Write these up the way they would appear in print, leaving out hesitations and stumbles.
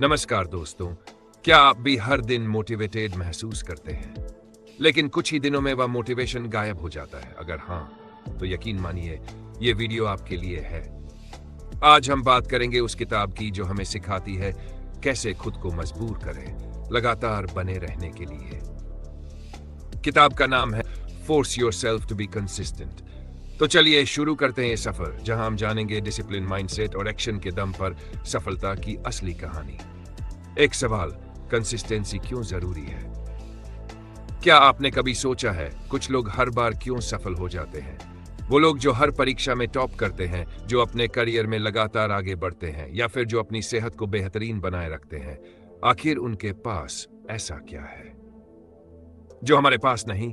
नमस्कार दोस्तों। क्या आप भी हर दिन मोटिवेटेड महसूस करते हैं, लेकिन कुछ ही दिनों में वह मोटिवेशन गायब हो जाता है? अगर हाँ, तो यकीन मानिए ये वीडियो आपके लिए है। आज हम बात करेंगे उस किताब की जो हमें सिखाती है कैसे खुद को मजबूर करें लगातार बने रहने के लिए। किताब का नाम है force yourself to be consistent. तो चलिए शुरू करते हैं ये सफर, जहां हम जानेंगे डिसिप्लिन, माइंडसेट और एक्शन के दम पर सफलता की असली कहानी। एक सवाल, कंसिस्टेंसी क्यों जरूरी है? क्या आपने कभी सोचा है कुछ लोग हर बार क्यों सफल हो जाते हैं? वो लोग जो हर परीक्षा में टॉप करते हैं, जो अपने करियर में लगातार आगे बढ़ते हैं, या फिर जो अपनी सेहत को बेहतरीन बनाए रखते हैं, आखिर उनके पास ऐसा क्या है जो हमारे पास नहीं?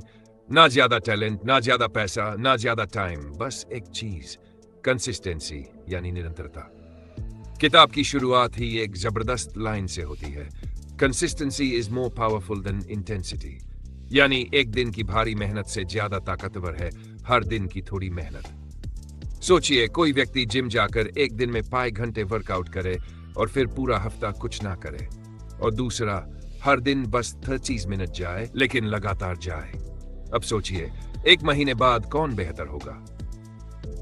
ना ज्यादा टैलेंट, ना ज्यादा पैसा, ना ज्यादा टाइम, बस एक चीज, कंसिस्टेंसी यानी निरंतरता। किताब की शुरुआत ही एक जबरदस्त लाइन से होती है, consistency is more powerful than intensity. यानी एक दिन की भारी मेहनत से ज्यादा ताकतवर है हर दिन की थोड़ी मेहनत। सोचिए, कोई व्यक्ति जिम जाकर एक दिन में 5 घंटे वर्कआउट करे और फिर पूरा हफ्ता कुछ ना करे, और दूसरा हर दिन बस 30 मिनट जाए लेकिन लगातार जाए। अब सोचिए, एक महीने बाद कौन बेहतर होगा?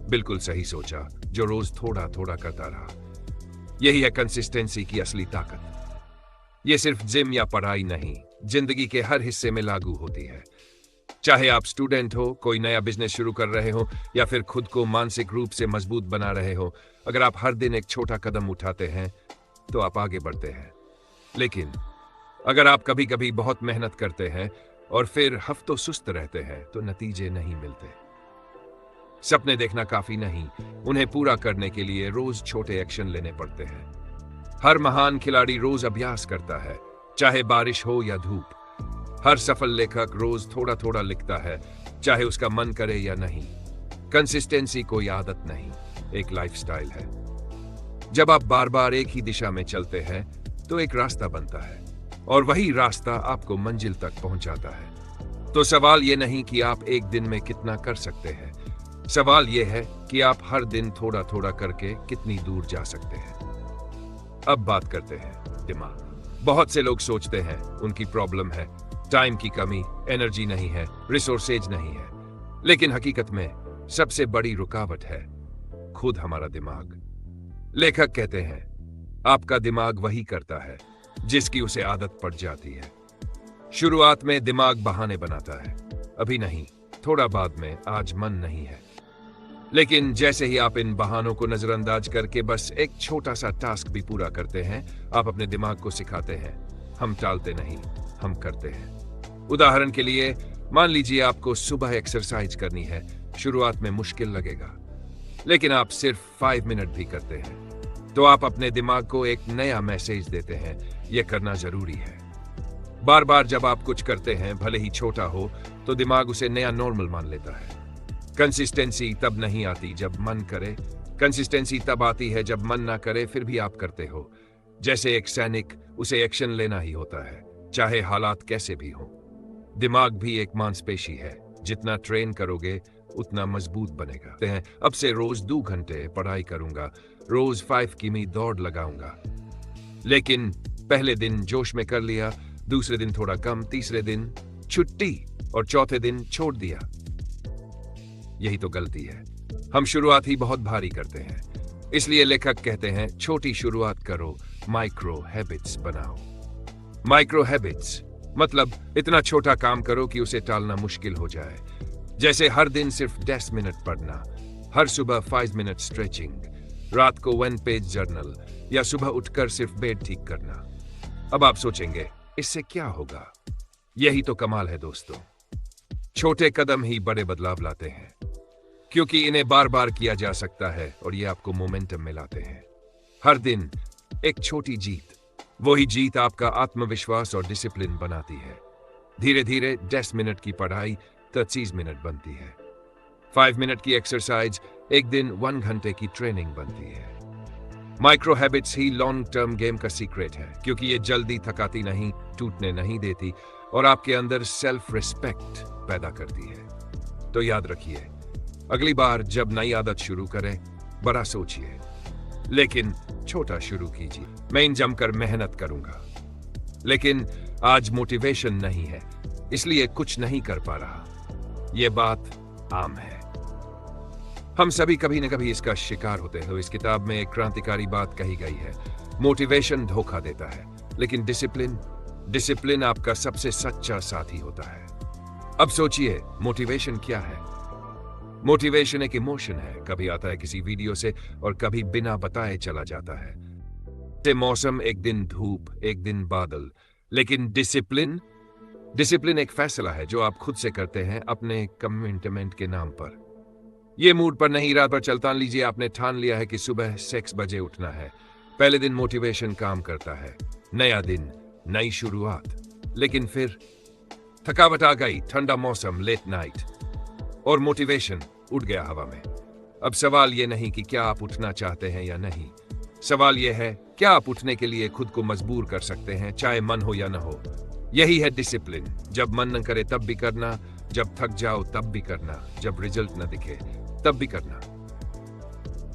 बिल्कुल सही सोचा, जो रोज थोड़ा थोड़ा करता रहा। यही है कंसिस्टेंसी की असली ताकत। यह सिर्फ जिम या पढ़ाई नहीं, जिंदगी के हर हिस्से में लागू होती है। चाहे आप स्टूडेंट हो, कोई नया बिजनेस शुरू कर रहे हो, या फिर खुद को मानसिक रूप से मजबूत बना रहे हो, अगर आप हर दिन एक छोटा कदम उठाते हैं तो आप आगे बढ़ते हैं। लेकिन अगर आप कभी कभी बहुत मेहनत करते हैं और फिर हफ्तों सुस्त रहते हैं, तो नतीजे नहीं मिलते। सपने देखना काफी नहीं, उन्हें पूरा करने के लिए रोज छोटे एक्शन लेने पड़ते हैं। हर महान खिलाड़ी रोज अभ्यास करता है, चाहे बारिश हो या धूप। हर सफल लेखक रोज थोड़ा थोड़ा लिखता है, चाहे उसका मन करे या नहीं। कंसिस्टेंसी कोई आदत नहीं, एक लाइफस्टाइल है। जब आप बार बार एक ही दिशा में चलते हैं तो एक रास्ता बनता है, और वही रास्ता आपको मंजिल तक पहुंचाता है। तो सवाल यह नहीं कि आप एक दिन में कितना कर सकते हैं, सवाल यह है कि आप हर दिन थोड़ा थोड़ा करके कितनी दूर जा सकते हैं। अब बात करते हैं दिमाग। बहुत से लोग सोचते हैं उनकी प्रॉब्लम है टाइम की कमी, एनर्जी नहीं है, रिसोर्सेज नहीं है। लेकिन हकीकत में सबसे बड़ी रुकावट है खुद हमारा दिमाग। लेखक कहते हैं, आपका दिमाग वही करता है जिसकी उसे आदत पड़ जाती है। शुरुआत में दिमाग बहाने बनाता है, अभी नहीं, थोड़ा बाद में, आज मन नहीं है। लेकिन जैसे ही आप इन बहानों को नजरअंदाज करके बस एक छोटा सा टास्क भी पूरा करते हैं, आप अपने दिमाग को सिखाते हैं, हम टालते नहीं, हम करते हैं। उदाहरण के लिए, मान लीजिए आपको सुबह एक्सरसाइज करनी है। शुरुआत में मुश्किल लगेगा, लेकिन आप सिर्फ 5 मिनट भी करते हैं तो आप अपने दिमाग को एक नया मैसेज देते हैं, यह करना जरूरी है। बार बार जब आप कुछ करते हैं, भले ही छोटा हो, तो दिमाग उसे नया नॉर्मल मान लेता है। कंसिस्टेंसी तब नहीं आती जब मन करे, कंसिस्टेंसी तब आती है जब मन ना करे फिर भी आप करते हो। जैसे एक सैनिक, उसे एक्शन लेना ही होता है, चाहे हालात कैसे भी हो। दिमाग भी एक मांसपेशी है, जितना ट्रेन करोगे उतना मजबूत बनेगा। अब से रोज 2 घंटे पढ़ाई करूंगा, रोज 5 किमी दौड़ लगाऊंगा। लेकिन पहले दिन जोश में कर लिया, दूसरे दिन थोड़ा कम, तीसरे दिन छुट्टी और चौथे दिन छोड़ दिया। यही तो गलती है, हम शुरुआत ही बहुत भारी करते हैं। इसलिए लेखक कहते हैं, छोटी शुरुआत करो, माइक्रो हैबिट्स बनाओ। माइक्रो हैबिट्स मतलब इतना छोटा काम करो कि उसे टालना मुश्किल हो जाए। जैसे हर दिन सिर्फ 10 मिनट पढ़ना, हर सुबह 5 मिनट स्ट्रेचिंग, रात को 1 पेज जर्नल, या सुबह उठकर सिर्फ बेड ठीक करना। अब आप सोचेंगे, इससे क्या होगा? यही तो कमाल है दोस्तों। छोटे कदम ही बड़े बदलाव लाते हैं, क्योंकि इन्हें बार बार किया जा सकता है और ये आपको मोमेंटम में लाते हैं। हर दिन एक छोटी जीत, वही जीत आपका आत्मविश्वास और डिसिप्लिन बनाती है। धीरे धीरे 10 मिनट की पढ़ाई 30 मिनट बनती है, 5 मिनट की एक्सरसाइज एक दिन 1 घंटे की ट्रेनिंग बनती है। माइक्रो हैबिट्स ही लॉन्ग टर्म गेम का सीक्रेट है, क्योंकि ये जल्दी थकाती नहीं, टूटने नहीं देती, और आपके अंदर सेल्फ रिस्पेक्ट पैदा करती है। तो याद रखिए, अगली बार जब नई आदत शुरू करें, बड़ा सोचिए, लेकिन छोटा शुरू कीजिए। मैं इन जमकर मेहनत करूंगा, लेकिन आज मोटिवेशन नहीं है, इसलिए कुछ नहीं कर पा रहा। यह बात आम है। हम सभी कभी न कभी इसका शिकार होते हैं। इस किताब में एक क्रांतिकारी बात कही गई है, मोटिवेशन धोखा देता है, लेकिन डिसिप्लिन आपका सबसे सच्चा साथी होता है। अब सोचिए, मोटिवेशन क्या है? मोटिवेशन एक इमोशन है, कभी आता है किसी वीडियो से और कभी बिना बताए चला जाता है। जैसे मौसम, एक दिन धूप, एक दिन बादल। लेकिन डिसिप्लिन एक फैसला है जो आप खुद से करते हैं अपने कमिटमेंट के नाम पर। यह मूड पर नहीं, रात पर चलता। लीजिए, आपने ठान लिया है कि सुबह 6 बजे उठना है। पहले दिन मोटिवेशन काम करता है, नया दिन, नई शुरुआत। लेकिन फिर थकावट आ गई, ठंडा मौसम, लेट नाइट, और मोटिवेशन उड़ गया हवा में। अब सवाल यह नहीं कि क्या आप उठना चाहते हैं या नहीं, सवाल यह है क्या आप उठने के लिए खुद को मजबूर कर सकते हैं, चाहे मन हो या न हो। यही है डिसिप्लिन। जब मन न करे तब भी करना, जब थक जाओ तब भी करना, जब रिजल्ट न दिखे तब भी करना,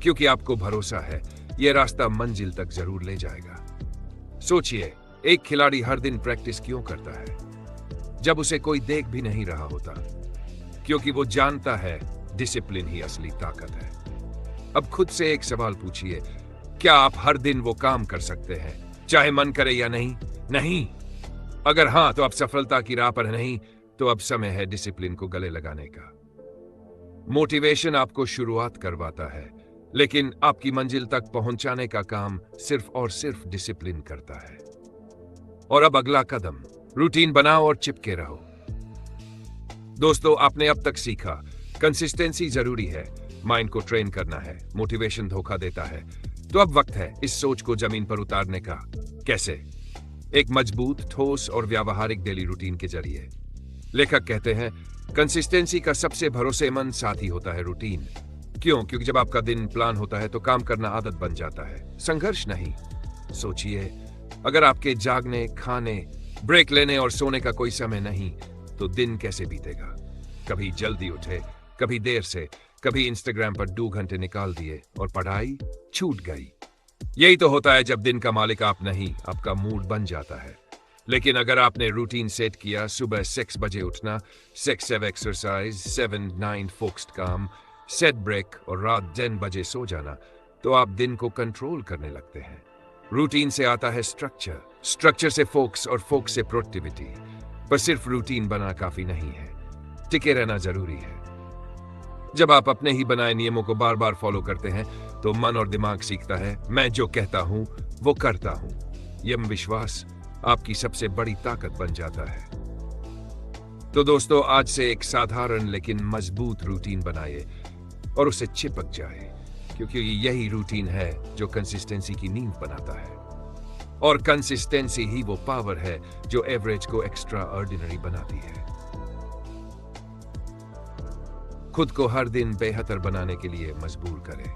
क्योंकि आपको भरोसा है यह रास्ता मंजिल तक जरूर ले जाएगा। सोचिए, एक खिलाड़ी हर दिन प्रैक्टिस क्यों करता है जब उसे कोई देख भी नहीं रहा होता? क्योंकि वो जानता है डिसिप्लिन ही असली ताकत है। अब खुद से एक सवाल पूछिए, क्या आप हर दिन वो काम कर सकते हैं, चाहे मन करे या नहीं? अगर हां, तो आप सफलता की राह पर नहीं, तो अब समय है डिसिप्लिन को गले लगाने का। मोटिवेशन आपको शुरुआत करवाता है, लेकिन आपकी मंजिल तक पहुंचाने का काम सिर्फ और सिर्फ डिसिप्लिन करता है। और अब अगला कदम, रूटीन बनाओ और चिपके रहो। दोस्तों, आपने अब तक सीखा, कंसिस्टेंसी जरूरी है, माइंड को ट्रेन करना है, मोटिवेशन धोखा देता है। तो अब वक्त है इस सोच को जमीन पर उतारने का। कैसे? एक मजबूत, ठोस और व्यावहारिक डेली रूटीन के जरिए। लेखक कहते हैं, कंसिस्टेंसी का सबसे भरोसेमंद साथी होता है रूटीन। क्यों? क्योंकि जब आपका दिन प्लान होता है तो काम करना आदत बन जाता है, संघर्ष नहीं। सोचिए, अगर आपके जागने, खाने, ब्रेक लेने और सोने का कोई समय नहीं, तो दिन कैसे बीतेगा? कभी जल्दी उठे, कभी देर से, कभी इंस्टाग्राम पर 2 घंटे निकाल दिए और पढ़ाई छूट गई। यही तो होता है जब दिन का मालिक आप नहीं, आपका मूड बन जाता है। लेकिन अगर आपने रूटीन सेट किया, सुबह 6 बजे उठना, 6 एक्सरसाइज, 7-9 फोकस्ड काम, सेट ब्रेक और रात 10 बजे सो जाना, तो आप दिन को कंट्रोल करने लगते हैं। रूटीन से आता है स्ट्रक्चर से फोकस और फोकस से प्रोडक्टिविटी। पर सिर्फ रूटीन बना काफी नहीं है, टिके रहना जरूरी है। जब आप अपने ही बनाए नियमों को बार बार फॉलो करते हैं, तो मन और दिमाग सीखता है, मैं जो कहता हूं वो करता हूं। यह विश्वास आपकी सबसे बड़ी ताकत बन जाता है। तो दोस्तों, आज से एक साधारण लेकिन मजबूत रूटीन बनाइए और उसे चिपक जाए, क्योंकि यही रूटीन है जो कंसिस्टेंसी की नींव बनाता है। और कंसिस्टेंसी ही वो पावर है जो एवरेज को एक्स्ट्रा ऑर्डिनरी बनाती है। खुद को हर दिन बेहतर बनाने के लिए मजबूर करें।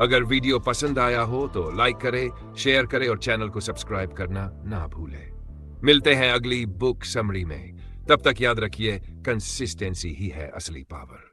अगर वीडियो पसंद आया हो तो लाइक करें, शेयर करें और चैनल को सब्सक्राइब करना ना भूलें। मिलते हैं अगली बुक समरी में। तब तक याद रखिए, कंसिस्टेंसी ही है असली पावर।